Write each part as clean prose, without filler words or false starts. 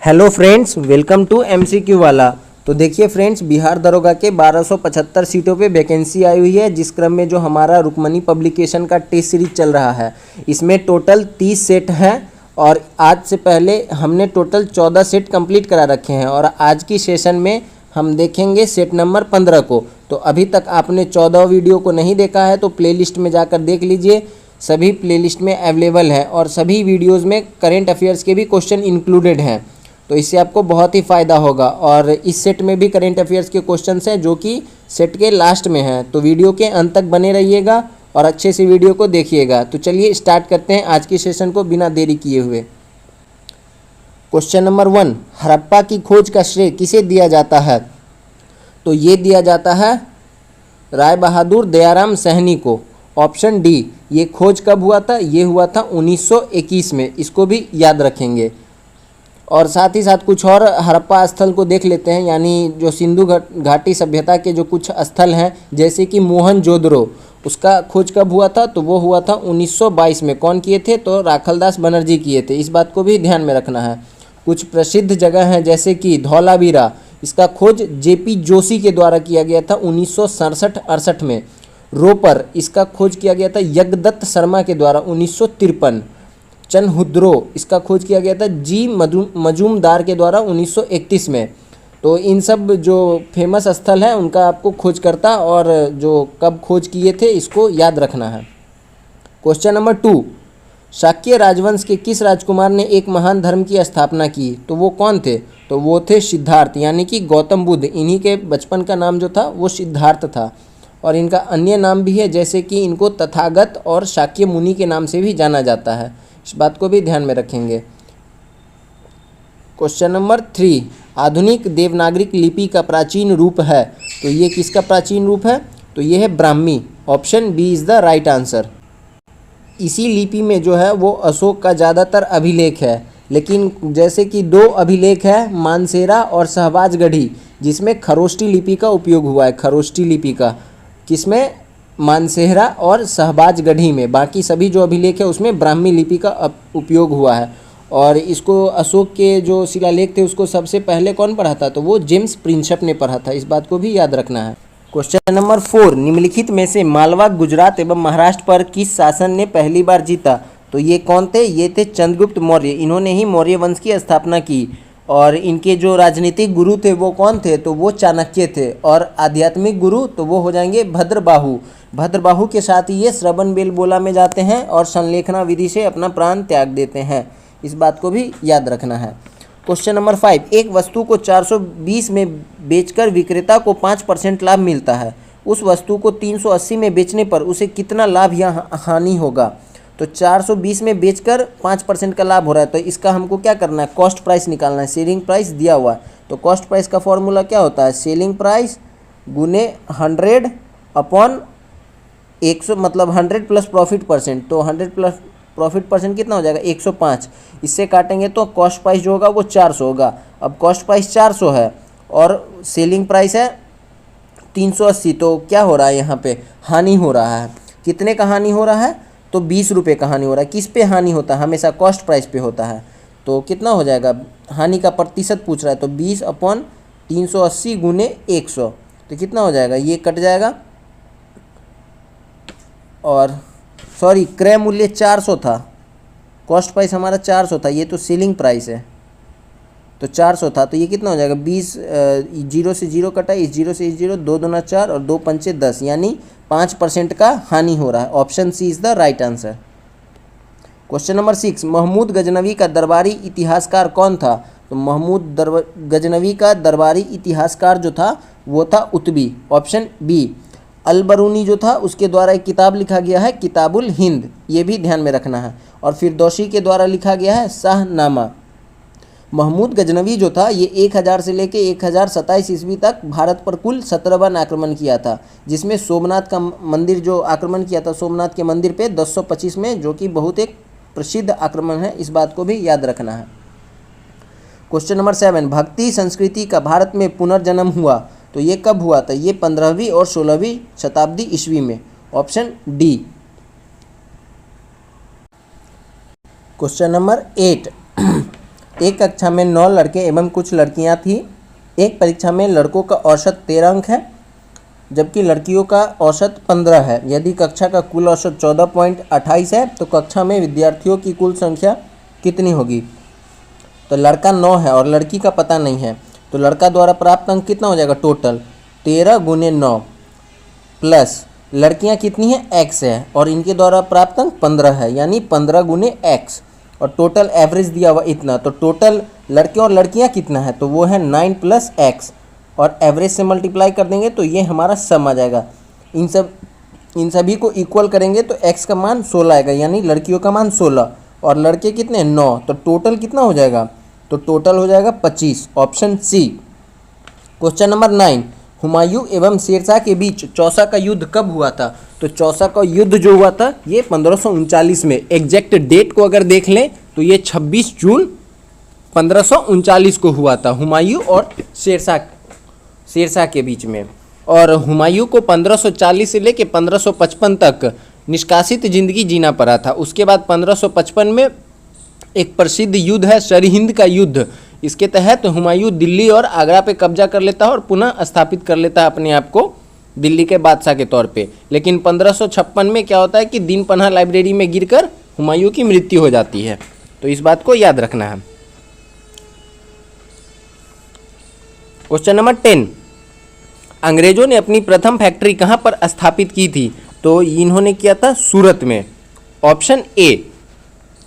Hello friends, welcome to MCQ वाला। तो देखिए फ्रेंड्स, बिहार दरोगा के 1275 सीटों पे वैकेंसी आई हुई है, जिस क्रम में जो हमारा रुक्मणी पब्लिकेशन का टेस्ट सीरीज चल रहा है। इसमें टोटल 30 सेट हैं और आज से पहले हमने टोटल 14 सेट कंप्लीट करा रखे हैं और आज की सेशन में हम देखेंगे सेट नंबर 15 को। तो अभी तक आपने 14 वीडियो को नहीं देखा है तो प्लेलिस्ट में जाकर देख लीजिए, सभी प्लेलिस्ट में अवेलेबल है और सभी वीडियोस में करेंट अफेयर्स के भी क्वेश्चन इंक्लूडेड हैं। तो इससे आपको बहुत ही फ़ायदा होगा। और इस सेट में भी करेंट अफेयर्स के क्वेश्चंस हैं जो कि सेट के लास्ट में हैं। तो वीडियो के अंत तक बने रहिएगा और अच्छे से वीडियो को देखिएगा। तो चलिए स्टार्ट करते हैं आज की सेशन को बिना देरी किए हुए। क्वेश्चन नंबर 1, हड़प्पा की खोज का श्रेय किसे दिया जाता है? तो ये दिया जाता है राय बहादुर दयाराम सहनी को। Option D. ये खोज कब हुआ था? ये हुआ था 1921 में। इसको भी याद रखेंगे। और साथ ही साथ कुछ और हड़प्पा स्थल को देख लेते हैं, यानी जो सिंधु घाटी सभ्यता के जो कुछ स्थल हैं जैसे कि मोहनजोदड़ो, उसका खोज कब हुआ था? तो वो हुआ था 1922 में। कौन किए थे? तो राखलदास बनर्जी किए थे। इस बात को भी ध्यान में रखना है। कुछ प्रसिद्ध जगह हैं जैसे कि धौलावीरा, इसका खोज जेपी जोशी के द्वारा किया गया था 1967-68 में। रोपर, इसका खोज किया गया था यज्ञदत्त शर्मा के द्वारा 1953। चनहुद्रो, इसका खोज किया गया था जी मजूमदार के द्वारा 1931 में। तो इन सब जो फेमस स्थल हैं उनका आपको खोजकर्ता और जो कब खोज किए थे इसको याद रखना है। क्वेश्चन नंबर 2, शाक्य राजवंश के किस राजकुमार ने एक महान धर्म की स्थापना की? तो वो कौन थे? तो वो थे सिद्धार्थ, यानी कि गौतम बुद्ध। इन्हीं के बचपन का नाम जो था वो सिद्धार्थ था। और इनका अन्य नाम भी है, जैसे कि इनको तथागत और शाक्य मुनि के नाम से भी जाना जाता है। इस बात को भी ध्यान में रखेंगे। क्वेश्चन नंबर 3, आधुनिक देवनागरिक लिपि का प्राचीन रूप है। तो ये किसका प्राचीन रूप है? तो ये है Brahmi. Option B is the right answer. इसी लिपि में जो है वो अशोक का ज़्यादातर अभिलेख है, लेकिन जैसे कि 2 अभिलेख है, मानसेरा और शहबाजगढ़ी, जिसमें खरोष्टी लिपि का उपयोग हुआ है। खरोष्टी लिपि का किसमें? मानसेहरा और शहबाजगढ़ी में। बाकी सभी जो अभिलेख है उसमें ब्राह्मी लिपि का उपयोग हुआ है। और इसको अशोक के जो शिलालेख थे उसको सबसे पहले कौन पढ़ा था? तो वो जेम्स प्रिंसप ने पढ़ा था। इस बात को भी याद रखना है। क्वेश्चन नंबर 4, निम्नलिखित में से मालवा, गुजरात एवं महाराष्ट्र पर किस शासन ने पहली बार जीता? तो ये कौन थे? ये थे चंद्रगुप्त मौर्य। इन्होंने ही मौर्य वंश की स्थापना की। और इनके जो राजनीतिक गुरु थे वो कौन थे? तो वो चाणक्य थे। और आध्यात्मिक गुरु तो वो हो जाएंगे भद्रबाहु। भद्रबाहु के साथ ही ये श्रवण बेलगोला में जाते हैं और संलेखना विधि से अपना प्राण त्याग देते हैं। इस बात को भी याद रखना है। क्वेश्चन नंबर 5, एक वस्तु को 420 में बेचकर विक्रेता को 5% लाभ मिलता है। उस वस्तु को 380 में बेचने पर उसे कितना लाभ या हानि होगा? तो 420 में बेचकर 5% का लाभ हो रहा है, तो इसका हमको क्या करना है? कॉस्ट प्राइस निकालना है। सेलिंग प्राइस दिया हुआ है, तो कॉस्ट प्राइस का फॉर्मूला क्या होता है? सेलिंग प्राइस गुने 100 अपॉन 100, मतलब 100 प्लस प्रॉफिट परसेंट। तो 100 प्लस प्रॉफिट परसेंट कितना हो जाएगा? 105। इससे काटेंगे तो कॉस्ट प्राइस जो होगा वो 400 होगा। अब कॉस्ट प्राइस 400 है और सेलिंग प्राइस है 380, तो क्या हो रहा है यहाँ पे? हानि हो रहा है। कितने का हानि हो रहा है? तो 20 रुपये का हानि हो रहा है। किस पे हानि होता है? हमेशा कॉस्ट प्राइस पे होता है। तो कितना हो जाएगा? हानि का प्रतिशत पूछ रहा है, तो 20 अपॉन 380 गुने 100, तो कितना हो जाएगा? ये कट जाएगा। और सॉरी, क्रय मूल्य 400 था, कॉस्ट प्राइस हमारा 400 था, ये तो सेलिंग प्राइस है। तो 400 था, तो ये कितना हो जाएगा? 20, 0 से 0 कटा, इस 0 से इस 0, 2 दूना 4 और 2 पंचे 10, यानी 5% का हानि हो रहा है। Option C is the right answer. Question number 6, Mahmud Ghaznavi का दरबारी इतिहासकार कौन था? तो महमूद गजनवी का दरबारी इतिहासकार जो था वो था उत्बी। Option B. अलबरूनी जो था उसके द्वारा एक किताब लिखा गया है किताबुल हिंद, ये भी ध्यान में रखना है। और फिरदौसी के द्वारा लिखा गया है शाहनामा। महमूद गजनवी जो था ये 1000 से लेकर 1027 ईस्वी तक भारत पर कुल 17 बार आक्रमण किया था, जिसमें सोमनाथ का मंदिर जो आक्रमण किया था, सोमनाथ के मंदिर पे 1025 में, जो कि बहुत एक प्रसिद्ध आक्रमण है। इस बात को भी याद रखना है। क्वेश्चन नंबर 7, भक्ति संस्कृति का भारत में पुनर्जन्म हुआ। तो ये कब हुआ था? ये 15वीं और 16वीं शताब्दी ईस्वी में। Option D. क्वेश्चन नंबर 8, एक कक्षा में 9 लड़के एवं कुछ लड़कियां थी। एक परीक्षा में लड़कों का औसत 13 अंक है जबकि लड़कियों का औसत 15 है। यदि कक्षा का कुल औसत 14.28 है तो कक्षा में विद्यार्थियों की कुल संख्या कितनी होगी। तो लड़का 9 है और लड़की का पता नहीं है, तो लड़का द्वारा प्राप्त अंक कितना हो जाएगा, टोटल 13 गुने 9 प्लस लड़कियां कितनी है, x है, और इनके द्वारा प्राप्त अंक 15 है, यानी 15 गुने x, और टोटल एवरेज दिया हुआ इतना। तो टोटल लड़के और लड़कियां कितना है, तो वो है 9 प्लस x, और एवरेज से मल्टीप्लाई कर देंगे तो ये हमारा सम आ जाएगा। इन सभी को इक्वल करेंगे तो x का मान 16 आएगा, यानी लड़कियों का मान 16 और लड़के कितने 9, तो टोटल कितना हो जाएगा, तो टोटल हो जाएगा 25, option C. Question number 9, Humayun एवं शेरशाह के बीच चौसा का युद्ध कब हुआ था। तो चौसा का युद्ध जो हुआ था ये 1539 में, एग्जैक्ट डेट को अगर देख लें तो ये 26 जून 1539 को हुआ था, हुमायूं और शेरशाह के बीच में। और हुमायूं को 1540 से लेकर 1555 तक निष्कासित जिंदगी जीना पड़ा था। उसके बाद 1555 में एक प्रसिद्ध युद्ध है सरहिंद का युद्ध। इसके तहत हुमायूं दिल्ली और आगरा पे कब्जा कर लेता है और पुनः स्थापित कर लेता है अपने आप को दिल्ली के बादशाह के तौर पे। लेकिन 1556 में क्या होता है कि दिन पन्हा लाइब्रेरी में गिरकर हुमायूं की मृत्यु हो जाती है, तो इस बात को याद रखना है। क्वेश्चन नंबर 10, अंग्रेजों ने अपनी प्रथम फैक्ट्री कहाँ पर स्थापित की थी। तो इन्होंने किया था सूरत में, ऑप्शन ए।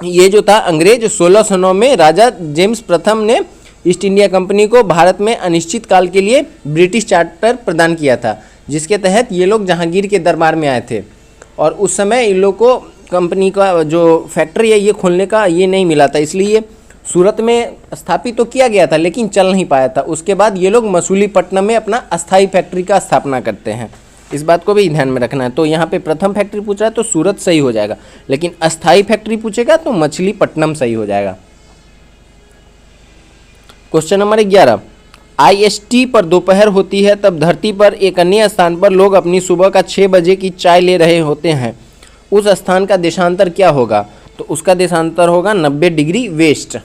ये जो था अंग्रेज 1609 में राजा जेम्स प्रथम ने ईस्ट इंडिया कंपनी को भारत में अनिश्चित काल के लिए ब्रिटिश चार्टर प्रदान किया था, जिसके तहत ये लोग जहांगीर के दरबार में आए थे। और उस समय इन लोग को कंपनी का जो फैक्ट्री है ये खोलने का ये नहीं मिला था, इसलिए सूरत में स्थापित तो किया गया था लेकिन चल नहीं पाया था। उसके बाद ये लोग मसूलीपट्टनम में अपना अस्थायी फैक्ट्री का स्थापना करते हैं, इस बात को भी ध्यान में रखना है। तो यहाँ पे प्रथम फैक्ट्री पूछ रहा है तो सूरत सही हो जाएगा, लेकिन अस्थायी फैक्ट्री पूछेगा तो मछलीपट्टनम सही हो जाएगा। क्वेश्चन नंबर 11, IST पर दोपहर होती है तब धरती पर एक अन्य स्थान पर लोग अपनी सुबह का 6 बजे की चाय ले रहे होते हैं, उस स्थान का देशांतर क्या होगा। तो उसका देशांतर होगा 90 डिग्री वेस्ट।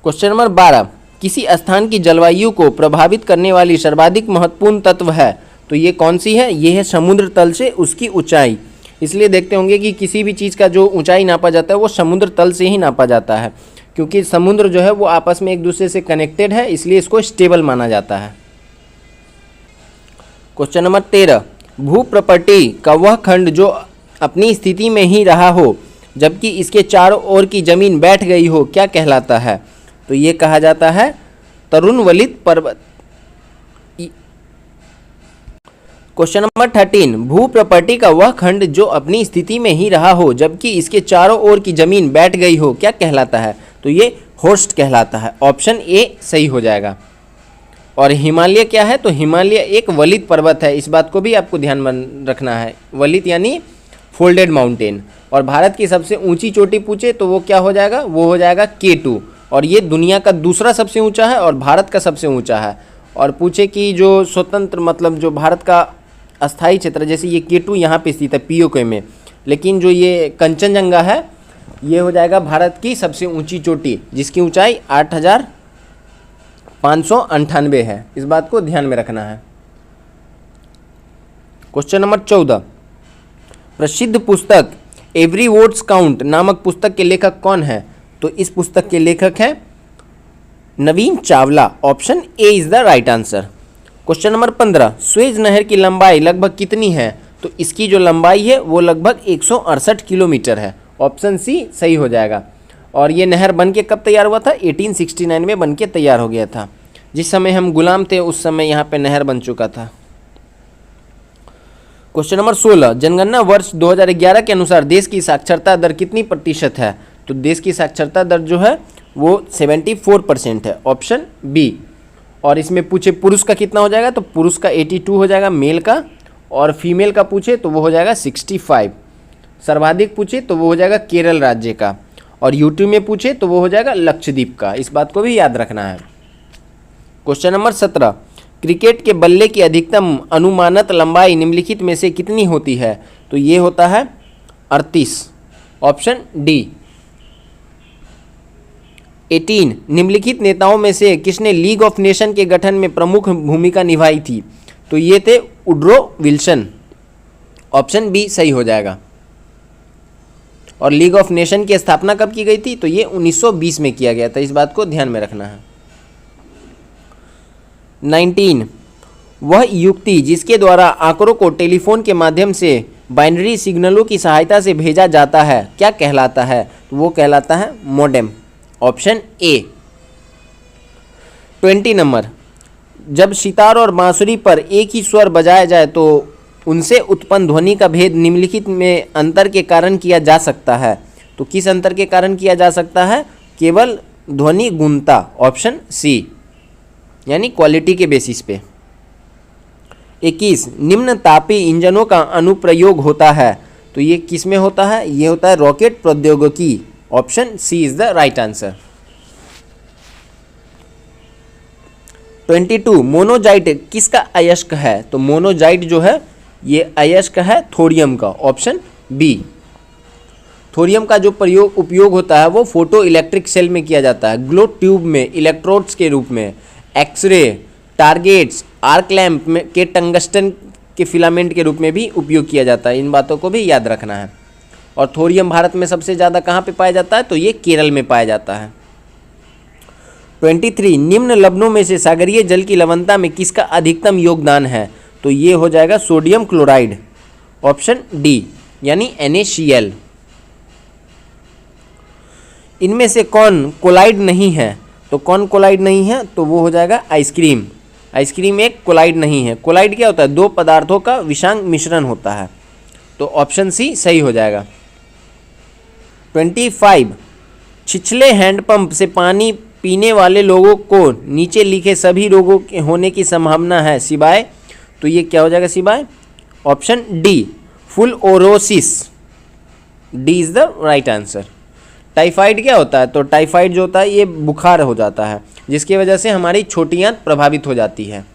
क्वेश्चन नंबर 12, किसी स्थान की जलवायु को प्रभावित करने वाली सर्वाधिक महत्वपूर्ण तत्व है, तो ये कौन सी है, ये है समुद्र तल से उसकी ऊंचाई। इसलिए देखते होंगे कि किसी भी चीज़ का जो ऊंचाई नापा जाता है वो समुद्र तल से ही नापा जाता है, क्योंकि समुद्र जो है वो आपस में एक दूसरे से कनेक्टेड है, इसलिए इसको स्टेबल माना जाता है। क्वेश्चन नंबर 13, भू प्रॉपर्टी का वह खंड जो अपनी स्थिति में ही रहा हो जबकि इसके चारों ओर की जमीन बैठ गई हो क्या कहलाता है। तो ये कहा जाता है तरुणवलित पर्वत। क्वेश्चन नंबर 13, भू प्रॉपर्टी का वह खंड जो अपनी स्थिति में ही रहा हो जबकि इसके चारों ओर की जमीन बैठ गई हो क्या कहलाता है। तो ये होस्ट कहलाता है, ऑप्शन ए सही हो जाएगा। और हिमालय क्या है, तो हिमालय एक वलित पर्वत है, इस बात को भी आपको ध्यान में रखना है। वलित यानी फोल्डेड माउंटेन। और भारत की सबसे ऊंची चोटी पूछे तो वो क्या हो जाएगा, वो हो जाएगा K2, और ये दुनिया का दूसरा सबसे ऊंचा है और भारत का सबसे ऊंचा है। और पूछे कि जो स्वतंत्र मतलब जो भारत का अस्थाई क्षेत्र, जैसे ये K2 यहाँ पे स्थित है POK में, लेकिन जो ये कंचनजंगा है ये हो जाएगा भारत की सबसे ऊंची चोटी, जिसकी ऊंचाई 8598 है, इस बात को ध्यान में रखना है। क्वेश्चन नंबर 14, प्रसिद्ध पुस्तक एवरी वर्ड्स काउंट नामक पुस्तक के लेखक कौन है। तो इस पुस्तक के लेखक हैं Naveen Chawla, option A is the right answer. Question number 15, Suez नहर की लंबाई लगभग कितनी है। तो इसकी जो लंबाई है वो लगभग 168 किलोमीटर है, ऑप्शन सी सही हो जाएगा। और ये नहर बन के कब तैयार हुआ था, 1869 में बन के तैयार हो गया था। जिस समय हम गुलाम थे उस समय यहाँ पे नहर बन चुका था। क्वेश्चन नंबर 16, जनगणना वर्ष 2011 के अनुसार देश की साक्षरता दर कितनी प्रतिशत है। तो देश की साक्षरता दर जो है वो 74% है, ऑप्शन बी। और इसमें पूछे पुरुष का कितना हो जाएगा, तो पुरुष का 82 हो जाएगा मेल का, और फीमेल का पूछे तो वो हो जाएगा 65। सर्वाधिक पूछे तो वो हो जाएगा केरल राज्य का, और यूटी में पूछे तो वो हो जाएगा लक्षद्वीप का, इस बात को भी याद रखना है। क्वेश्चन नंबर 17, क्रिकेट के बल्ले की अधिकतम अनुमानित लंबाई निम्नलिखित में से कितनी होती है। तो ये होता है 38, ऑप्शन डी। 18 निम्नलिखित नेताओं में से किसने लीग ऑफ नेशन के गठन में प्रमुख भूमिका निभाई थी? तो ये थे वुड्रो विल्सन। ऑप्शन बी सही हो जाएगा। और लीग ऑफ नेशन की स्थापना कब की गई थी? तो ये 1920 में किया गया था, इस बात को ध्यान में रखना है। 19 वह युक्ति जिसके द्वारा आंकड़ों को टेलीफोन के माध्यम से बाइनरी सिग्नलों की सहायता से भेजा जाता है क्या कहलाता है? तो वो कहलाता है मोडेम। Option A. 20 नंबर जब सितार और बांसुरी पर एक ही स्वर बजाया जाए तो उनसे उत्पन्न ध्वनि का भेद निम्नलिखित में अंतर के कारण किया जा सकता है। तो किस अंतर के कारण किया जा सकता है? केवल ध्वनि गुणता। ऑप्शन सी, यानी क्वालिटी के बेसिस पे। 21 निम्न तापी इंजनों का अनुप्रयोग होता है। तो ये किस में होता है? ये होता है रॉकेट प्रौद्योगिकी। Option C is the right answer. 22 monazite किसका अयस्क है? तो मोनोजाइट जो है ये अयस्क है थोरियम का। Option B. थोरियम का जो उपयोग होता है वो फोटो इलेक्ट्रिक सेल में किया जाता है, ग्लो ट्यूब में इलेक्ट्रोड्स के रूप में, एक्सरे, टारगेट्स, आर्क लैंप में के टंगस्टन के फिलामेंट के रूप में भी उपयोग किया जाता है। इन बातों को भी याद रखना है। और थोरियम भारत में सबसे ज़्यादा कहाँ पे पाया जाता है? तो ये केरल में पाया जाता है। 23 निम्न लवणों में से सागरीय जल की लवणता में किसका अधिकतम योगदान है? तो ये हो जाएगा सोडियम क्लोराइड। ऑप्शन डी, यानी NaCl। इनमें से कौन कोलाइड नहीं है? तो कौन कोलाइड नहीं है? तो वो हो जाएगा आइसक्रीम। आइसक्रीम एक कोलाइड नहीं है। कोलाइड क्या होता है? दो पदार्थों का विषांग मिश्रण होता है। तो ऑप्शन सी सही हो जाएगा। 25 छिछले हैंडपंप से पानी पीने वाले लोगों को नीचे लिखे सभी रोगों के होने की संभावना है सिवाय। तो ये क्या हो जाएगा सिवाय? Option D fluorosis. D is the right answer. Typhoid क्या होता है? तो टाइफाइड जो होता है ये बुखार हो जाता है जिसकी वजह से हमारी छोटी आंत प्रभावित हो जाती है।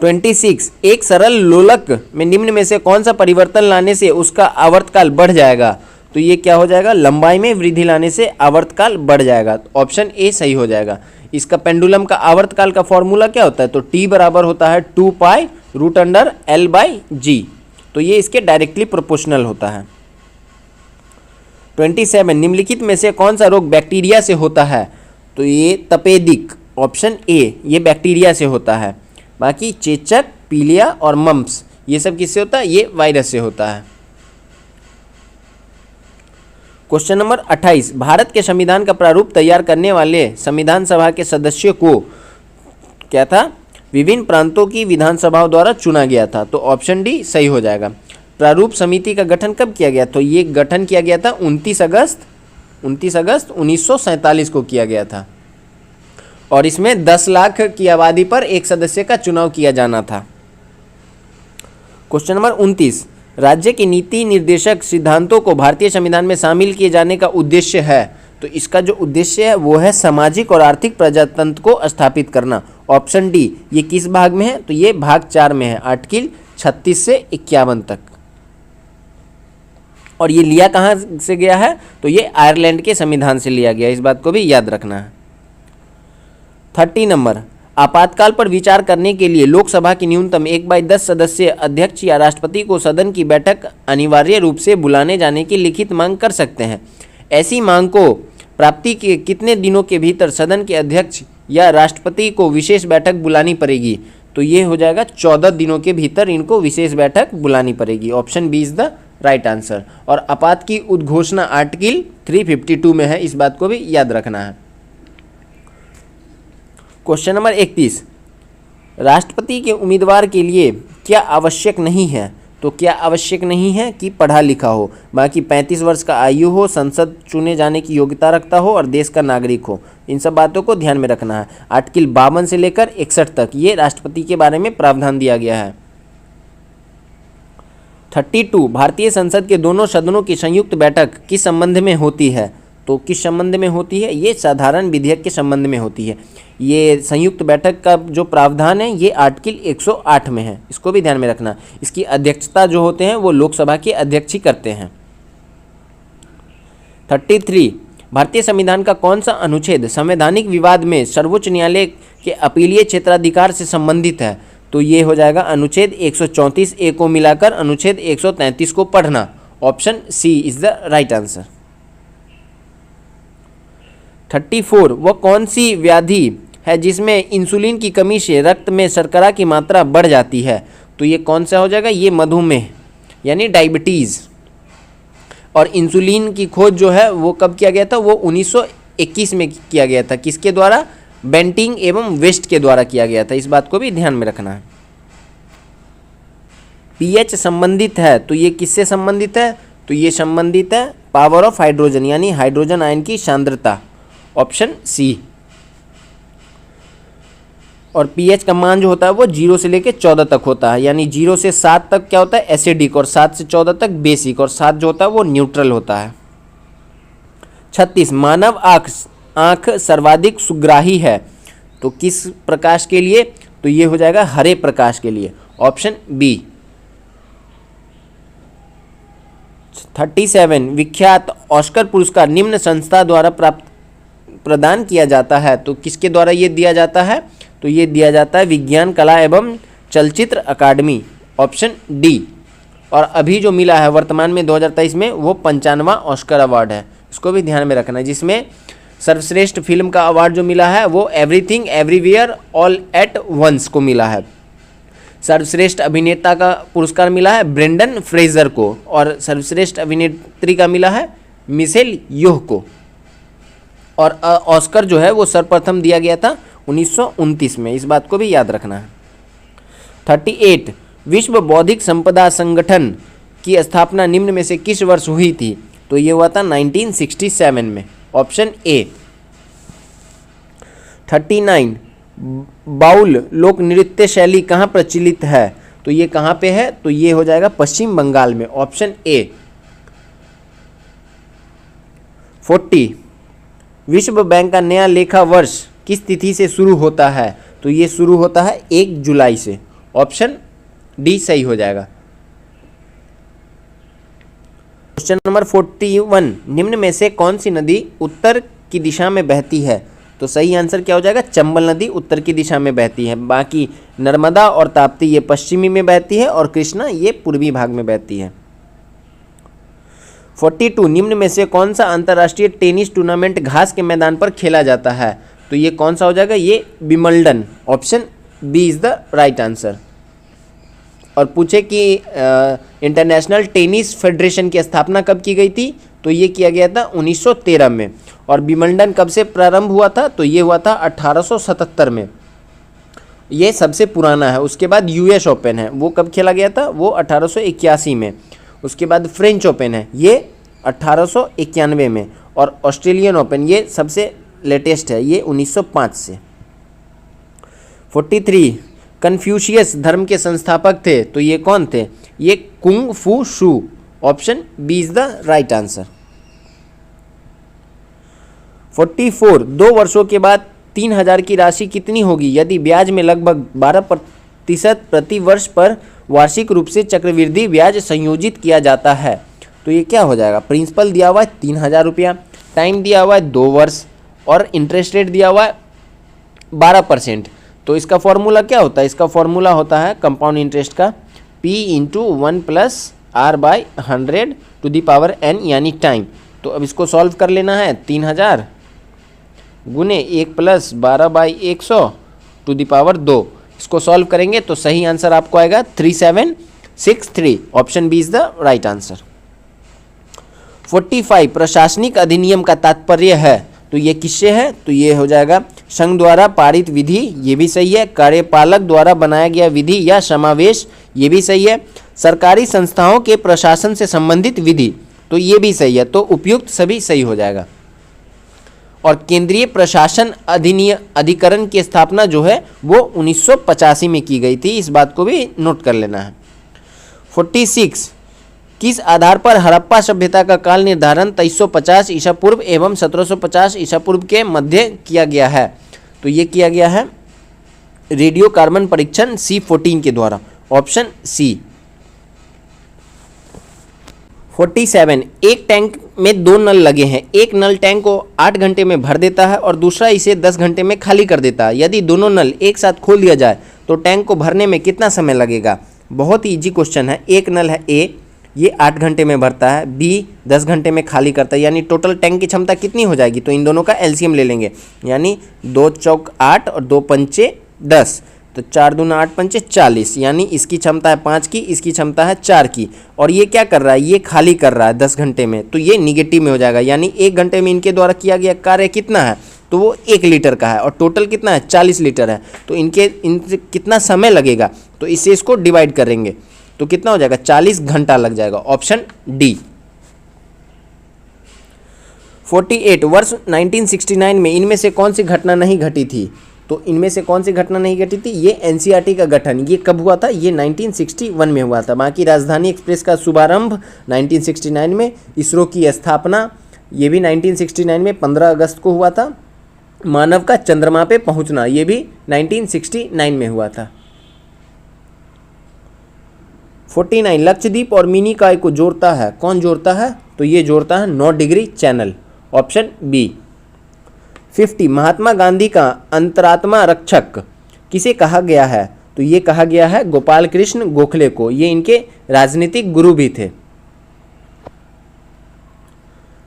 26 एक सरल लोलक में निम्न में से कौन सा परिवर्तन लाने से उसका आवर्तकाल बढ़ जाएगा? तो ये क्या हो जाएगा? लंबाई में वृद्धि लाने से आवर्तकाल बढ़ जाएगा। ऑप्शन ए सही हो जाएगा। इसका पेंडुलम का आवर्तकाल का फॉर्मूला क्या होता है? तो टी बराबर होता है 2π√L/g। तो ये इसके डायरेक्टली प्रोपोर्शनल होता है। 27 निम्नलिखित में से कौन सा रोग बैक्टीरिया से होता है? तो ये तपेदिक। ऑप्शन ए ये बैक्टीरिया से होता है। बाकी चेचक, पीलिया और मम्प्स ये सब किससे होता है? ये वायरस से होता है। क्वेश्चन नंबर 28 भारत के संविधान का प्रारूप तैयार करने वाले संविधान सभा के सदस्यों को क्या था? विभिन्न प्रांतों की विधानसभाओं द्वारा चुना गया था। तो ऑप्शन डी सही हो जाएगा। प्रारूप समिति का गठन कब किया गया? तो ये गठन किया गया था 29 अगस्त 1947 को किया गया था। और इसमें 10 लाख की आबादी पर एक सदस्य का चुनाव किया जाना था। क्वेश्चन नंबर 29 राज्य के नीति निर्देशक सिद्धांतों को भारतीय संविधान में शामिल किए जाने का उद्देश्य है। तो इसका जो उद्देश्य है वो है सामाजिक और आर्थिक प्रजातंत्र को स्थापित करना। ऑप्शन डी ये किस भाग में है? तो ये भाग 4 में है, आर्टिकल 36 से 51 तक। और ये लिया कहाँ से गया है? तो ये आयरलैंड के संविधान से लिया गया, इस बात को भी याद रखना है। 30 नंबर आपातकाल पर विचार करने के लिए लोकसभा की न्यूनतम 1/10 सदस्य अध्यक्ष या राष्ट्रपति को सदन की बैठक अनिवार्य रूप से बुलाने जाने की लिखित मांग कर सकते हैं। ऐसी मांग को प्राप्ति के कितने दिनों के भीतर सदन के अध्यक्ष या राष्ट्रपति को विशेष बैठक बुलानी पड़ेगी? तो ये हो जाएगा 14 दिनों के भीतर इनको विशेष बैठक बुलानी पड़ेगी। Option B is the right answer. और आपात की उद्घोषणा आर्टिकल 352 में है, इस बात को भी याद रखना है। क्वेश्चन नंबर 31 राष्ट्रपति के उम्मीदवार के लिए क्या आवश्यक नहीं है? तो क्या आवश्यक नहीं है कि पढ़ा लिखा हो, बाकी 35 वर्ष का आयु हो, संसद चुने जाने की योग्यता रखता हो और देश का नागरिक हो। इन सब बातों को ध्यान में रखना है। आर्टिकल 52 से लेकर 61 तक ये राष्ट्रपति के बारे में प्रावधान दिया गया है। 32 भारतीय संसद के दोनों सदनों की संयुक्त बैठक किस संबंध में होती है? तो किस संबंध में होती है? ये साधारण विधेयक के संबंध में होती है। ये संयुक्त बैठक का जो प्रावधान है ये आर्टिकल 108 में है, इसको भी ध्यान में रखना। इसकी अध्यक्षता जो होते हैं वो लोकसभा के अध्यक्ष ही करते हैं। 33 भारतीय संविधान का कौन सा अनुच्छेद संवैधानिक विवाद में सर्वोच्च न्यायालय के अपीलीय क्षेत्राधिकार से संबंधित है? तो ये हो जाएगा अनुच्छेद 134 ए को मिलाकर अनुच्छेद 133 को पढ़ना। Option C is the right answer. 34 वह कौन सी व्याधि है जिसमें इंसुलिन की कमी से रक्त में शर्करा की मात्रा बढ़ जाती है? तो ये कौन सा हो जाएगा? ये मधुमेह यानी डायबिटीज़। और इंसुलिन की खोज जो है वो कब किया गया था? वो 1921 में किया गया था। किसके द्वारा? बेंटिंग एवं वेस्ट के द्वारा किया गया था। इस बात को भी ध्यान में रखना है। पीएच संबंधित है तो ये किससे संबंधित है? तो ये संबंधित है पावर ऑफ हाइड्रोजन यानी हाइड्रोजन आयन की सांद्रता। Option C. और पीएच का मान जो होता है वो 0 से लेकर 14 तक होता है, यानी 0 से 7 तक क्या होता है? एसिडिक, और 7 से 14 तक बेसिक, और 7 जो होता है वो न्यूट्रल होता है। 36 मानव आँख सर्वाधिक सुग्राही है तो किस प्रकाश के लिए? तो ये हो जाएगा हरे प्रकाश के लिए। Option B. 37 विख्यात ऑस्कर पुरस्कार निम्न संस्था द्वारा प्रदान किया जाता है तो किसके द्वारा ये दिया जाता है? तो ये दिया जाता है विज्ञान कला एवं चलचित्र अकादमी। Option D. और अभी जो मिला है वर्तमान में 2023 में वो 55वां ऑस्कर अवार्ड है, इसको भी ध्यान में रखना है, जिसमें सर्वश्रेष्ठ फिल्म का अवार्ड जो मिला है वो Everything Everywhere All at Once को मिला है। सर्वश्रेष्ठ अभिनेता का पुरस्कार मिला है ब्रेंडन फ्रेजर को, और सर्वश्रेष्ठ अभिनेत्री का मिला है मिशेल योह को। और ऑस्कर जो है वो सर्वप्रथम दिया गया था 1929 में, इस बात को भी याद रखना है। 38 विश्व बौद्धिक संपदा संगठन की स्थापना निम्न में से किस वर्ष हुई थी? तो ये हुआ था 1967 में। Option A. 39 बाउल लोक नृत्य शैली कहाँ प्रचलित है? तो ये कहाँ पे है? तो ये हो जाएगा पश्चिम बंगाल में। Option A. 40 विश्व बैंक का नया लेखा वर्ष किस तिथि से शुरू होता है? तो ये शुरू होता है 1 जुलाई से। ऑप्शन डी सही हो जाएगा। क्वेश्चन नंबर 41 निम्न में से कौन सी नदी उत्तर की दिशा में बहती है? तो सही आंसर क्या हो जाएगा? चंबल नदी उत्तर की दिशा में बहती है। बाकी नर्मदा और ताप्ती ये पश्चिमी में बहती है, और कृष्णा ये पूर्वी भाग में बहती है। 42 निम्न में से कौन सा अंतर्राष्ट्रीय टेनिस टूर्नामेंट घास के मैदान पर खेला जाता है? तो ये कौन सा हो जाएगा? ये Wimbledon. Option B is the right answer. और पूछे कि इंटरनेशनल टेनिस फेडरेशन की स्थापना कब की गई थी? तो ये किया गया था 1913 में। और विंबलडन कब से प्रारंभ हुआ था? तो ये हुआ था 1877 में, ये सबसे पुराना है। उसके बाद यूएस ओपन है, वो कब खेला गया था? वो 1881 में। उसके बाद फ्रेंच ओपन है, ये 1891 में। और ऑस्ट्रेलियन ओपन ये सबसे लेटेस्ट है, ये 1905 से। 43 कन्फ्यूशियस धर्म के संस्थापक थे तो ये कौन थे? ये kung fu shoe. Option B is the right answer. 44 2 वर्षों के बाद 3000 की राशि कितनी होगी यदि ब्याज में लगभग 12% प्रति वर्ष पर वार्षिक रूप से चक्रवृद्धि ब्याज संयोजित किया जाता है? तो ये क्या हो जाएगा? प्रिंसिपल दिया हुआ है 3000 रुपया, टाइम दिया हुआ है 2 वर्ष, और इंटरेस्ट रेट दिया हुआ है 12%। तो इसका फॉर्मूला क्या होता है? इसका फॉर्मूला होता है कंपाउंड इंटरेस्ट का P इंटू 1 + r/100⁻n यानी टाइम। तो अब इसको सॉल्व कर लेना है। 3000 गुने 1 + 12/100⁻2। इसको सॉल्व करेंगे तो सही आंसर आपको आएगा 3763। Option B is the right answer. 45 प्रशासनिक अधिनियम का तात्पर्य है तो ये किससे है? तो ये हो जाएगा संघ द्वारा पारित विधि, ये भी सही है। कार्यपालक द्वारा बनाया गया विधि या समावेश, ये भी सही है। सरकारी संस्थाओं के प्रशासन से संबंधित विधि, तो ये भी सही है। तो उपयुक्त सभी सही हो जाएगा। और केंद्रीय प्रशासन अधिकरण की स्थापना जो है वो 1985 में की गई थी, इस बात को भी नोट कर लेना है। 46 किस आधार पर हड़प्पा सभ्यता का काल निर्धारण 2350 ईसा पूर्व एवं 1750 ईसा पूर्व के मध्य किया गया है? तो ये किया गया है रेडियो कार्बन परीक्षण C14 के द्वारा। Option C. 47 एक टैंक में दो नल लगे हैं, एक नल टैंक को 8 घंटे में भर देता है और दूसरा इसे 10 घंटे में खाली कर देता है। यदि दोनों नल एक साथ खोल दिया जाए तो टैंक को भरने में कितना समय लगेगा? बहुत ही इजी क्वेश्चन है। एक नल है ए, ये 8 घंटे में भरता है, बी 10 घंटे में खाली करता है, यानी टोटल टैंक की क्षमता कितनी हो जाएगी? तो इन दोनों का एलसीएम ले लेंगे, यानी 2 चौक 8 और 2 पंचे 10, तो 4 दूना 8 पंचे 40, यानी इसकी क्षमता है 5 की, इसकी क्षमता है 4 की। और ये क्या कर रहा है? ये खाली कर रहा है 10 घंटे में, तो ये निगेटिव में हो जाएगा, यानी 1 घंटे में इनके द्वारा किया गया कार्य कितना है? तो वो 1 लीटर का है और टोटल कितना है? 40 लीटर है। तो इनसे कितना समय लगेगा? तो इससे इसको डिवाइड करेंगे तो कितना हो जाएगा? 40 घंटा लग जाएगा। Option D. 48 वर्ष 1969 में इनमें से कौन सी घटना नहीं घटी थी? तो इनमें से कौन सी घटना नहीं घटी थी? ये एनसीईआरटी का गठन, ये कब हुआ था? ये 1961 में हुआ था। बाकी राजधानी एक्सप्रेस का शुभारंभ 1969 में, इसरो की स्थापना ये भी 1969 में 15 अगस्त को हुआ था। मानव का चंद्रमा पे पहुंचना ये भी 1969 में हुआ था। 49 लक्षद्वीप और मिनिकॉय को जोड़ता है, कौन जोड़ता है? तो ये जोड़ता है 9 degree channel. Option B. 50 Mahatma Gandhi का अंतरात्मा रक्षक किसे कहा गया है? तो ये कहा गया है गोपाल कृष्ण गोखले को, ये इनके राजनीतिक गुरु भी थे।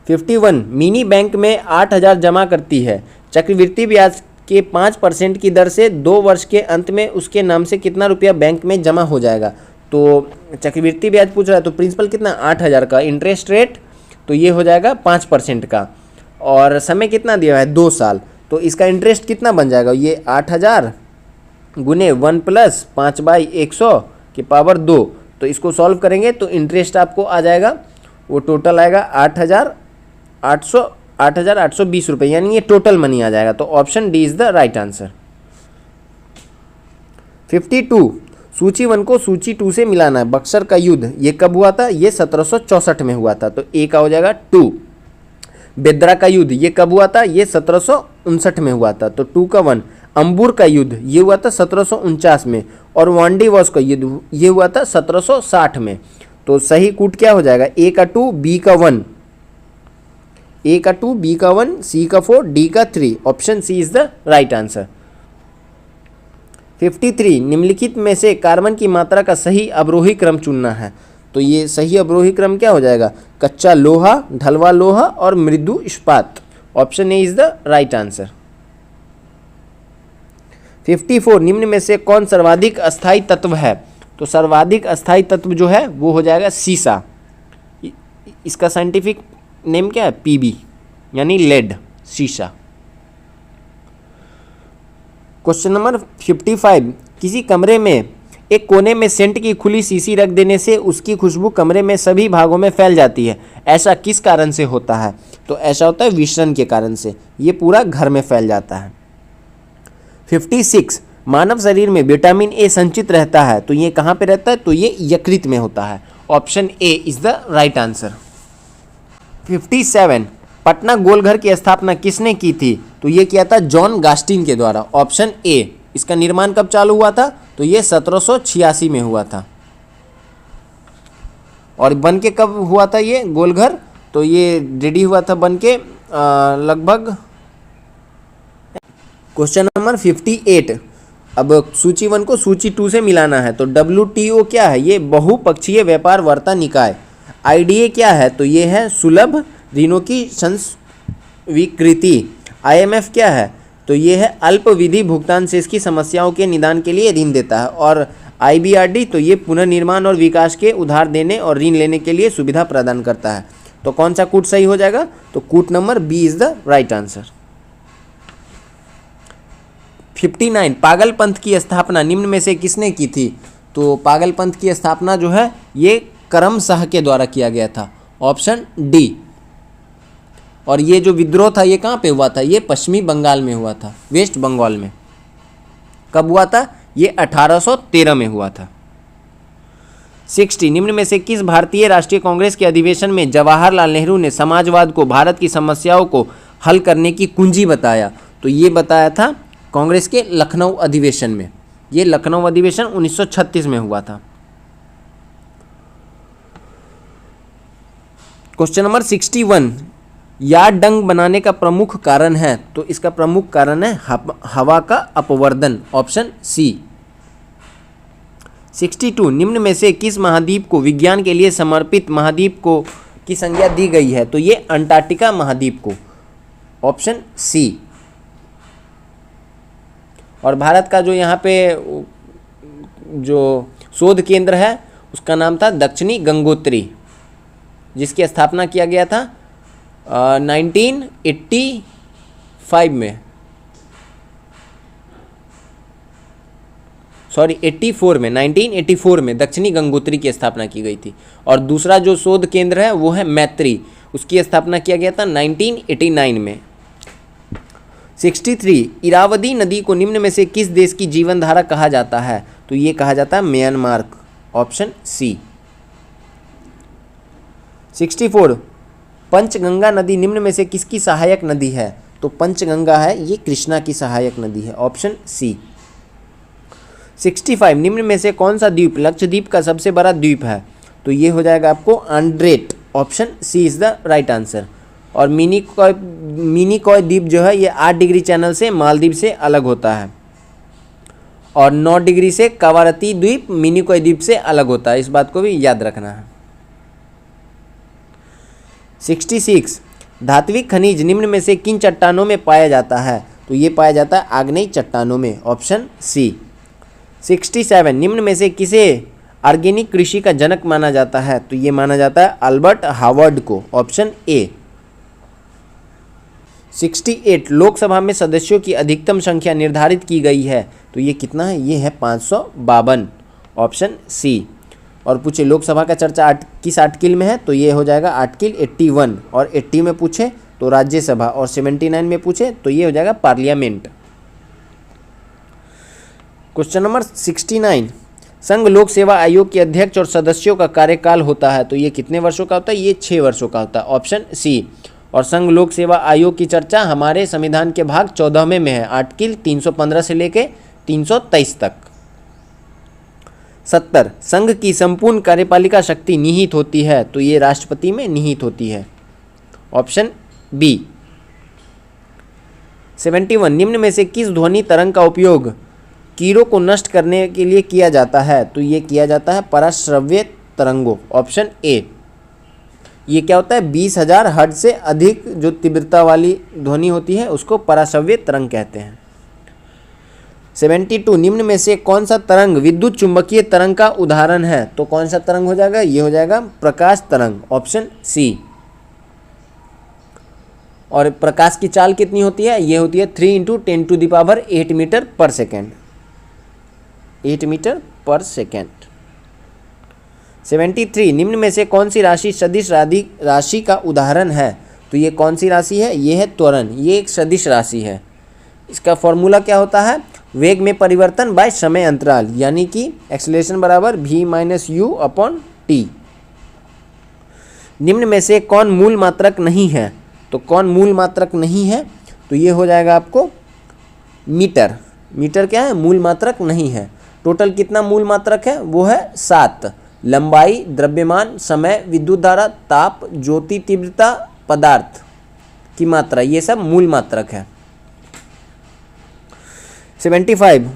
51 मिनी बैंक में 8,000 जमा करती है, चक्रवृद्धि ब्याज के 5% की दर से 2 वर्ष के अंत में उसके नाम से कितना रुपया बैंक में जमा हो जाएगा? तो चक्रवृद्धि ब्याज पूछ रहा है, तो प्रिंसिपल कितना? 8,000 का, इंटरेस्ट रेट तो ये हो जाएगा 5% का, और समय कितना दिया है? 2 साल। तो इसका इंटरेस्ट कितना बन जाएगा? ये 8,000 गुने 1 प्लस 5/100 की पावर 2, तो इसको सॉल्व करेंगे तो इंटरेस्ट आपको आ जाएगा, वो टोटल आएगा 8,820 रुपये, यानी ये टोटल मनी आ जाएगा। तो option D is the right answer. 52 सूची 1 को सूची 2 से मिलाना है, बक्सर का युद्ध ये कब हुआ था? ये 1764 में हुआ था, तो ए का हो जाएगा 2। बेदरा का युद्ध ये कब हुआ था? ये 1759 में हुआ था, तो 2 का 1। अंबुर का युद्ध ये हुआ था 1749 में, और वांडीवॉश का युद्ध ये हुआ था 1760 में। तो सही कूट क्या हो जाएगा? ए का 2, बी का 1, ए का 2, बी का 1, सी का 4, डी का 3। Option C is the right answer. 53 निम्नलिखित में से कार्बन की मात्रा का सही अवरोही क्रम चुनना है, तो ये सही अवरोही क्रम क्या हो जाएगा? कच्चा लोहा, ढलवा लोहा और मृदु इस्पात। Option A is the right answer. 54 निम्न में से कौन सर्वाधिक अस्थायी तत्व है? तो सर्वाधिक अस्थायी तत्व जो है वो हो जाएगा सीसा, इसका साइंटिफिक नेम क्या है? पीबी, यानी लेड, सीसा। क्वेश्चन नंबर 55 किसी कमरे में एक कोने में सेंट की खुली शीशी रख देने से उसकी खुशबू कमरे में सभी भागों में फैल जाती है, ऐसा किस कारण से होता है? तो ऐसा होता है विसरण के कारण से, ये पूरा घर में फैल जाता है। 56 मानव शरीर में विटामिन ए संचित रहता है, तो ये कहाँ पे रहता है? तो ये यकृत में होता है। Option A is the right answer. 57 Patna Golghar की स्थापना किसने की थी? तो ये किया था जॉन गास्टिन के द्वारा। Option A. इसका निर्माण कब चालू हुआ था? तो ये 1786 में हुआ था। और बन के कब हुआ था ये गोलघर? तो ये रेडी हुआ था बन के लगभग। क्वेश्चन नंबर 58 अब सूची 1 को सूची 2 से मिलाना है, तो WTO क्या है? ये बहुपक्षीय व्यापार वार्ता निकाय। IDA क्या है? तो ये है सुलभ ऋणों की संस्वीकृति। IMF क्या है? तो ये है अल्पविधि भुगतान से इसकी समस्याओं के निदान के लिए ऋण देता है। और IBRD तो ये पुनर्निर्माण और विकास के उधार देने और ऋण लेने के लिए सुविधा प्रदान करता है। तो कौन सा कूट सही हो जाएगा? तो कूट number B is the right answer. 59 Pagalpanth की स्थापना निम्न में से किसने की थी? तो पागलपंथ की स्थापना जो है ये करम शाह के द्वारा किया गया था। Option D. और ये जो विद्रोह था ये कहाँ पे हुआ था? ये पश्चिमी बंगाल में हुआ था, वेस्ट बंगाल में। कब हुआ था? ये 1813 में हुआ था। 60 निम्न में से किस भारतीय राष्ट्रीय कांग्रेस के अधिवेशन में जवाहरलाल नेहरू ने समाजवाद को भारत की समस्याओं को हल करने की कुंजी बताया? तो ये बताया था कांग्रेस के लखनऊ अधिवेशन में। ये लखनऊ अधिवेशन 1936 में हुआ था। क्वेश्चन नंबर 61, यार्ड बनाने का प्रमुख कारण है, तो इसका प्रमुख कारण है हवा का अपवर्तन, ऑप्शन सी। 62, निम्न में से किस महाद्वीप को विज्ञान के लिए समर्पित महाद्वीप को की संज्ञा दी गई है, तो ये अंटार्कटिका महाद्वीप को, ऑप्शन सी। और भारत का जो यहाँ पे जो शोध केंद्र है उसका नाम था दक्षिणी गंगोत्री, जिसकी स्थापना किया गया था 1985 में, सॉरी 84 में, 1984 में दक्षिणी गंगोत्री की स्थापना की गई थी। और दूसरा जो शोध केंद्र है वो है मैत्री, उसकी स्थापना किया गया था 1989 में। 63, इरावदी नदी को निम्न में से किस देश की जीवन धारा कहा जाता है, तो ये कहा जाता है म्यांमार, ऑप्शन सी। 64, पंचगंगा नदी निम्न में से किसकी सहायक नदी है, तो पंचगंगा है ये कृष्णा की सहायक नदी है, ऑप्शन सी। 65, निम्न में से कौन सा द्वीप लक्षद्वीप का सबसे बड़ा द्वीप है, तो ये हो जाएगा आपको Andrott, option C is the right answer. और मिनिकॉय द्वीप जो है ये 8 डिग्री चैनल से मालदीव से अलग होता है, और 9 डिग्री से कवारती द्वीप मिनिकॉय द्वीप से अलग होता है, इस बात को भी याद रखना है। 66, धात्विक खनिज निम्न में से किन चट्टानों में पाया जाता है, तो ये पाया जाता है आग्नेय चट्टानों में, ऑप्शन सी। 67, निम्न में से किसे ऑर्गेनिक कृषि का जनक माना जाता है, तो ये माना जाता है अल्बर्ट हावर्ड को, ऑप्शन ए। 68, लोकसभा में सदस्यों की अधिकतम संख्या निर्धारित की गई है, तो ये कितना है, ये है 552, ऑप्शन सी। और पूछे लोकसभा का चर्चा किस आर्टिकल में है, तो ये हो जाएगा आर्टिकल 81, और 80 में पूछे तो राज्यसभा, और 79 में पूछे तो ये हो जाएगा पार्लियामेंट। क्वेश्चन नंबर 69, संघ लोक सेवा आयोग के अध्यक्ष और सदस्यों का कार्यकाल होता है, तो ये कितने वर्षों का होता है, ये 6 वर्षों का होता है, ऑप्शन सी। और संघ लोक सेवा आयोग की चर्चा हमारे संविधान के भाग 14वें में है, आर्टिकल 315 से लेके 323 तक। 70, संघ की संपूर्ण कार्यपालिका शक्ति निहित होती है, तो ये राष्ट्रपति में निहित होती है, ऑप्शन बी। 71, निम्न में से किस ध्वनि तरंग का उपयोग कीड़ों को नष्ट करने के लिए किया जाता है, तो ये किया जाता है पराश्रव्य तरंगों, ऑप्शन ए। ये क्या होता है, 20,000 हर्ट्ज से अधिक जो तीव्रता वाली ध्वनि होती है उसको पराश्रव्य तरंग कहते हैं। 72, निम्न में से कौन सा तरंग विद्युत चुंबकीय तरंग का उदाहरण है, तो कौन सा तरंग हो जाएगा, ये हो जाएगा प्रकाश तरंग, ऑप्शन सी। और प्रकाश की चाल कितनी होती है, ये होती है 3 × 10⁸ मीटर पर सेकेंड, 8 मीटर पर सेकेंड। 73, निम्न में से कौन सी राशि सदिश राशि का उदाहरण है, तो ये कौन सी राशि है, ये है त्वरण, ये एक सदिश राशि है। इसका फॉर्मूला क्या होता है, वेग में परिवर्तन बाय समय अंतराल, यानी कि एक्सेलरेशन बराबर v - u/t। निम्न में से कौन मूल मात्रक नहीं है, तो कौन मूल मात्रक नहीं है, तो ये हो जाएगा आपको मीटर। मीटर क्या है, मूल मात्रक नहीं है। टोटल कितना मूल मात्रक है, वो है 7, लंबाई, द्रव्यमान, समय, विद्युत धारा, ताप, ज्योति तीव्रता, पदार्थ की मात्रा, ये सब मूल मात्रक है। 75,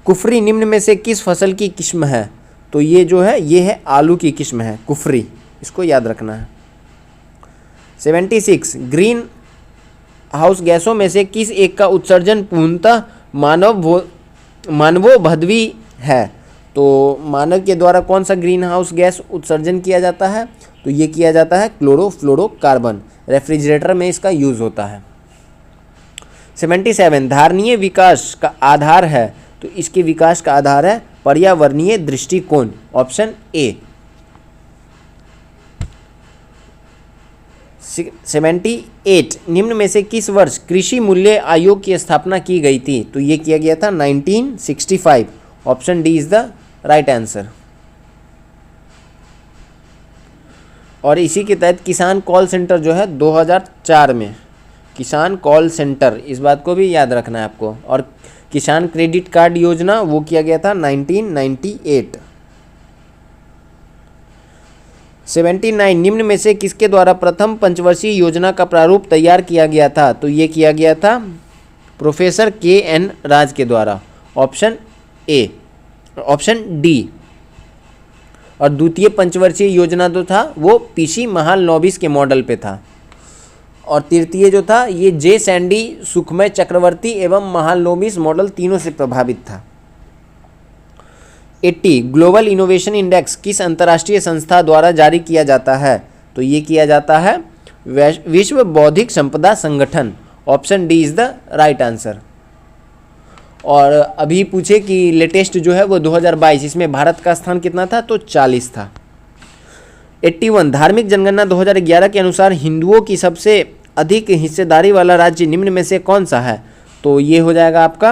कुफरी निम्न में से किस फसल की किस्म है, तो ये जो है ये है आलू की किस्म है कुफरी, इसको याद रखना है। 76, ग्रीन हाउस गैसों में से किस एक का उत्सर्जन पूर्णतः मानवोभद्वी है, तो मानव के द्वारा कौन सा ग्रीन हाउस गैस उत्सर्जन किया जाता है, तो ये किया जाता है क्लोरोफ्लोरोकार्बन, रेफ्रिजरेटर में इसका यूज होता है। 77, धारणीय विकास का आधार है, तो इसके विकास का आधार है पर्यावरणीय दृष्टिकोण, ऑप्शन ए। 78, निम्न में से किस वर्ष कृषि मूल्य आयोग की स्थापना की गई थी, तो ये किया गया था 1965, option D is the right answer. और इसी के तहत किसान कॉल सेंटर जो है 2004 में, किसान कॉल सेंटर, इस बात को भी याद रखना है आपको। और किसान क्रेडिट कार्ड योजना वो किया गया था 1998। 79 निम्न में से किसके द्वारा प्रथम पंचवर्षीय योजना का प्रारूप तैयार किया गया था? तो ये किया गया था प्रोफेसर KN राज के द्वारा, ऑप्शन डी। और द्वितीय पंचवर्षीय योजना जो था वो PC महालनोबिस के मॉडल पे था। और तृतीय जो था ये J सैंडी, सुखमय चक्रवर्ती एवं महालनोबिस मॉडल तीनों से प्रभावित था। 80 ग्लोबल इनोवेशन इंडेक्स किस अंतर्राष्ट्रीय संस्था द्वारा जारी किया जाता है? तो ये किया जाता है विश्व बौद्धिक संपदा संगठन, option D is the right answer. और अभी पूछे कि लेटेस्ट जो है वो 2022, इसमें भारत का स्थान कितना था? तो 40 था। 81 धार्मिक जनगणना 2011 के अनुसार हिंदुओं की सबसे अधिक हिस्सेदारी वाला राज्य निम्न में से कौन सा है? तो ये हो जाएगा आपका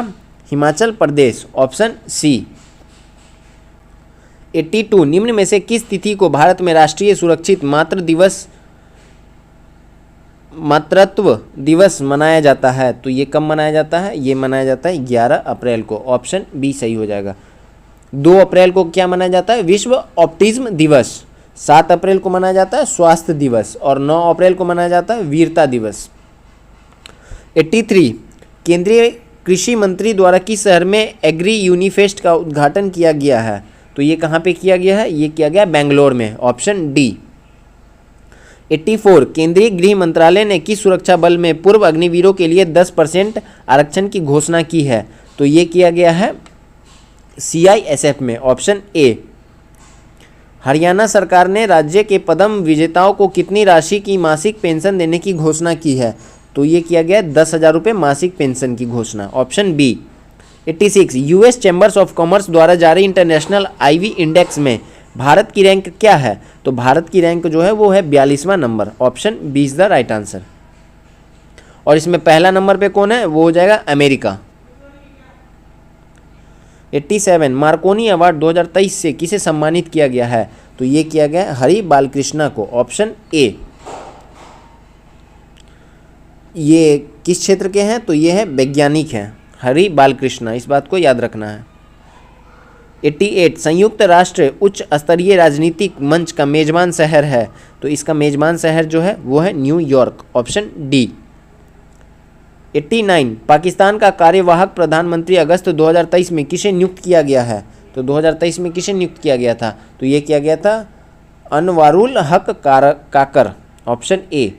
हिमाचल प्रदेश, ऑप्शन सी। 82 निम्न में से किस तिथि को भारत में राष्ट्रीय सुरक्षित मातृत्व दिवस मनाया जाता है? तो ये कब मनाया जाता है? ये मनाया जाता है 11 अप्रैल को, ऑप्शन बी सही हो जाएगा। 2 अप्रैल को क्या मनाया जाता है? विश्व ऑप्टिज्म दिवस। 7 अप्रैल को मनाया जाता है स्वास्थ्य दिवस। और 9 अप्रैल को मनाया जाता है वीरता दिवस। 83 केंद्रीय कृषि मंत्री द्वारा किस शहर में एग्री यूनिफेस्ट का उद्घाटन किया गया है? तो ये कहाँ पे किया गया है? ये किया गया बेंगलोर में, ऑप्शन डी। 84 केंद्रीय गृह मंत्रालय ने किस सुरक्षा बल में पूर्व अग्निवीरों के लिए 10% आरक्षण की घोषणा की है? तो ये किया गया है CISF में, ऑप्शन ए। हरियाणा सरकार ने राज्य के पद्म विजेताओं को कितनी राशि की मासिक पेंशन देने की घोषणा की है? तो ये किया गया 10,000 रुपये मासिक पेंशन की घोषणा, option B. 86 US chambers of commerce द्वारा जारी इंटरनेशनल IV इंडेक्स में भारत की रैंक क्या है? तो भारत की रैंक जो है वो है 42वां नंबर, option B is the right answer. और इसमें पहला नंबर पे कौन है? वो हो जाएगा अमेरिका। 87 मार्कोनी अवार्ड 2023 से किसे सम्मानित किया गया है? तो ये किया गया हरि बालकृष्णा को, ऑप्शन ए। ये किस क्षेत्र के हैं? तो ये है वैज्ञानिक हैं, हरि बालकृष्णा, इस बात को याद रखना है। 88 संयुक्त राष्ट्र उच्च स्तरीय राजनीतिक मंच का मेजबान शहर है? तो इसका मेजबान शहर जो है वो है न्यूयॉर्क, ऑप्शन डी। 89 पाकिस्तान का कार्यवाहक प्रधानमंत्री अगस्त 2023 में किसे नियुक्त किया गया है? तो 2023 में किसे नियुक्त किया गया था? तो ये किया गया था अनवारुल हक काकर, ऑप्शन ए।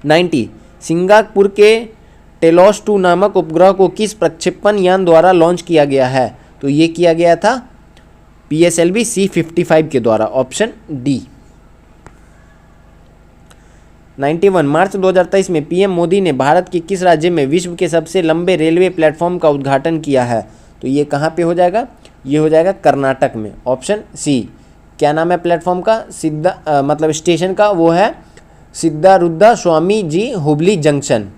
90 सिंगापुर के टेलोस 2 नामक उपग्रह को किस प्रक्षेपण यान द्वारा लॉन्च किया गया है? तो ये किया गया था PSLV C-55 के द्वारा, ऑप्शन डी। 91 मार्च 2023 में PM मोदी ने भारत के किस राज्य में विश्व के सबसे लंबे रेलवे प्लेटफॉर्म का उद्घाटन किया है? तो ये कहाँ पे हो जाएगा? ये हो जाएगा कर्नाटक में, ऑप्शन सी। क्या नाम है प्लेटफॉर्म का? मतलब स्टेशन का वो है सिद्धारुद्धा स्वामी जी हुबली जंक्शन।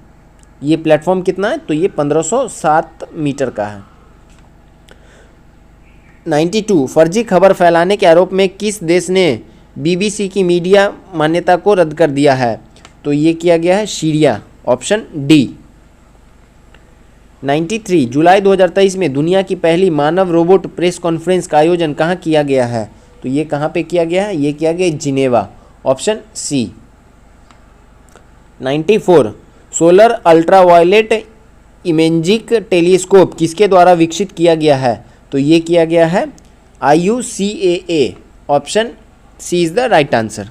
ये प्लेटफॉर्म कितना है? तो ये 1507 मीटर का है। 92 फर्जी खबर फैलाने के आरोप में किस देश ने BBC की मीडिया मान्यता को रद्द कर दिया है? तो ये किया गया है सीरिया, ऑप्शन डी। 93 जुलाई 2023 में दुनिया की पहली मानव रोबोट प्रेस कॉन्फ्रेंस का आयोजन कहाँ किया गया है? तो ये कहाँ पे किया गया है? ये किया गया Geneva, option C. 94 solar ultraviolet imaging telescope किसके द्वारा विकसित किया गया है? तो ये किया गया है IUCAA, option C is the right answer.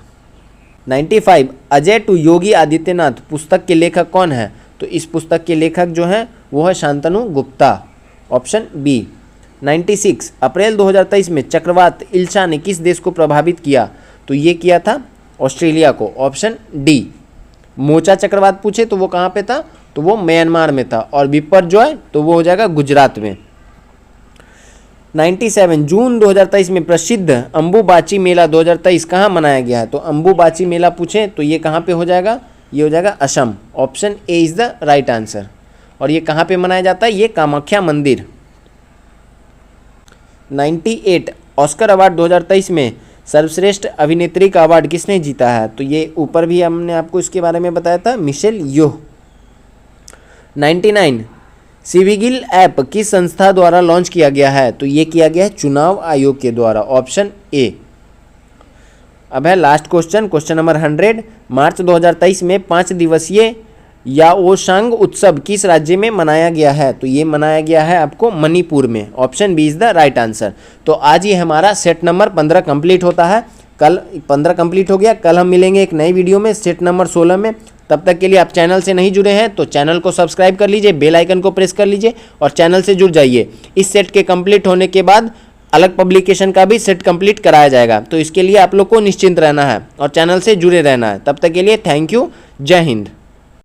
95 Ajay to Yogi Adityanath पुस्तक के लेखक कौन है? तो इस पुस्तक के लेखक जो हैं वो है शांतनु गुप्ता, ऑप्शन बी। 96 अप्रैल 2023 में चक्रवात इल्सा ने किस देश को प्रभावित किया? तो ये किया था ऑस्ट्रेलिया को, ऑप्शन डी। मोचा चक्रवात पूछे तो वो कहाँ पे था? तो वो म्यांमार में था। और बिपरजॉय तो वो हो जाएगा गुजरात में। 97 जून 2023 में प्रसिद्ध अंबुबाची मेला 2023 कहाँ मनाया गया है? तो अंबुबाची मेला पूछे तो ये कहाँ पे हो जाएगा? ये हो जाएगा Assam, option A is the right answer. और ये कहाँ पे मनाया जाता है? ये कामाख्या मंदिर। 98 ऑस्कर अवार्ड 2023 में सर्वश्रेष्ठ अभिनेत्री का अवार्ड किसने जीता है? तो ये ऊपर भी हमने आपको इसके बारे में बताया था, मिशेल योह। 99 सिविगिल ऐप किस संस्था द्वारा लॉन्च किया गया है? तो ये किया गया है चुनाव आयोग के द्वारा, ऑप्शन ए। अब है लास्ट क्वेश्चन, क्वेश्चन नंबर 100। मार्च 2023 में 5 दिवसीय याओशांग उत्सव किस राज्य में मनाया गया है? तो ये मनाया गया है आपको मणिपुर में। Option B is the right answer. तो आज ये हमारा सेट नंबर 15 कंप्लीट होता है। कल 15 कंप्लीट हो गया। कल हम मिलेंगे एक नई वीडियो में सेट नंबर 16 में। तब तक के लिए आप चैनल से नहीं जुड़े हैं तो चैनल को सब्सक्राइब कर लीजिए, बेल आइकन को प्रेस कर लीजिए और चैनल से जुड़ जाइए। इस सेट के कंप्लीट होने के बाद अलग पब्लिकेशन का भी सेट कंप्लीट कराया जाएगा। तो इसके लिए आप लोग को निश्चिंत रहना है और चैनल से जुड़े रहना है। तब तक के लिए थैंक यू। जय हिंद।